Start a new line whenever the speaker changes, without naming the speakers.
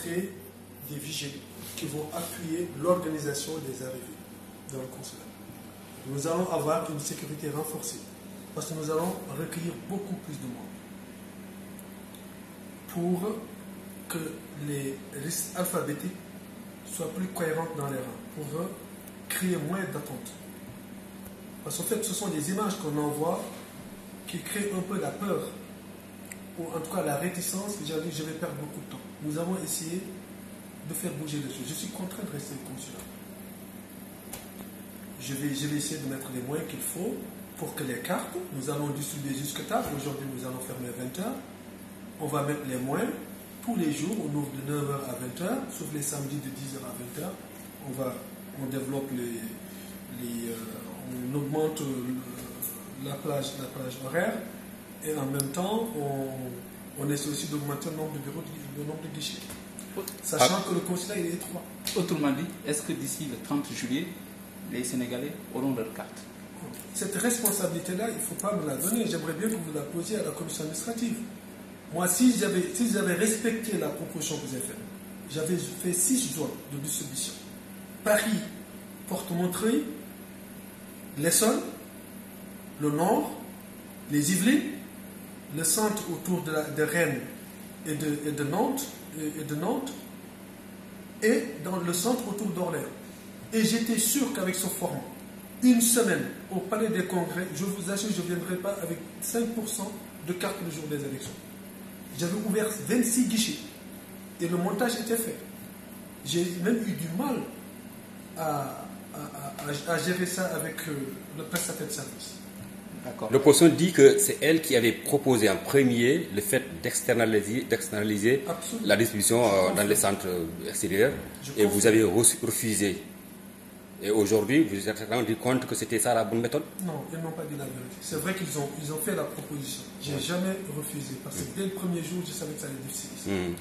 rencontrer des vigiles qui vont appuyer l'organisation des arrivées dans le consulat. Nous allons avoir une sécurité renforcée parce que nous allons recueillir beaucoup plus de monde pour que les listes alphabétiques soient plus cohérentes dans les rangs, pour créer moins d'attentes. Parce qu'en fait, ce sont des images qu'on envoie qui créent un peu la peur, ou en tout cas la réticence, que j'ai dit je vais perdre beaucoup de temps. Nous avons essayé de faire bouger les choses. Je suis contraint de rester au consulat. Je vais essayer de mettre les moyens qu'il faut pour que les cartes, nous allons distribuer jusque tard. Aujourd'hui, nous allons fermer à 20h. On va mettre les moyens tous les jours, on ouvre de 9h à 20h, sauf les samedis de 10h à 20h. On développe on augmente la plage horaire et en même temps, on essaie aussi d'augmenter le nombre de bureaux, le nombre de guichets. Sachant que le consulat il est étroit.
Autrement dit, est-ce que d'ici le 30 juillet, les Sénégalais auront leur carte?
Cette responsabilité-là, il ne faut pas me la donner. J'aimerais bien que vous la posiez à la commission administrative. Moi, si j'avais respecté la proposition que vous avez faite, j'avais fait 6 zones de distribution. Paris, Porte-Montreuil, l'Essonne, le Nord, les Yvelines, le centre autour de Rennes et de Nantes, et dans le centre autour d'Orléans. Et j'étais sûr qu'avec ce format, une semaine au Palais des Congrès, je vous assure, je ne viendrai pas avec 5% de cartes le jour des élections. J'avais ouvert 26 guichets et le montage était fait. J'ai même eu du mal à gérer ça avec le prestataire de service.
L'opposition dit que c'est elle qui avait proposé en premier le fait d'externaliser la distribution dans les centres extérieurs et vous avez refusé. Et aujourd'hui, vous êtes rendu compte que c'était ça la bonne méthode?
Non, ils n'ont pas dit la vérité. C'est vrai qu'ils ont fait la proposition. Je n'ai jamais refusé parce que dès le premier jour, je savais que ça allait être difficile.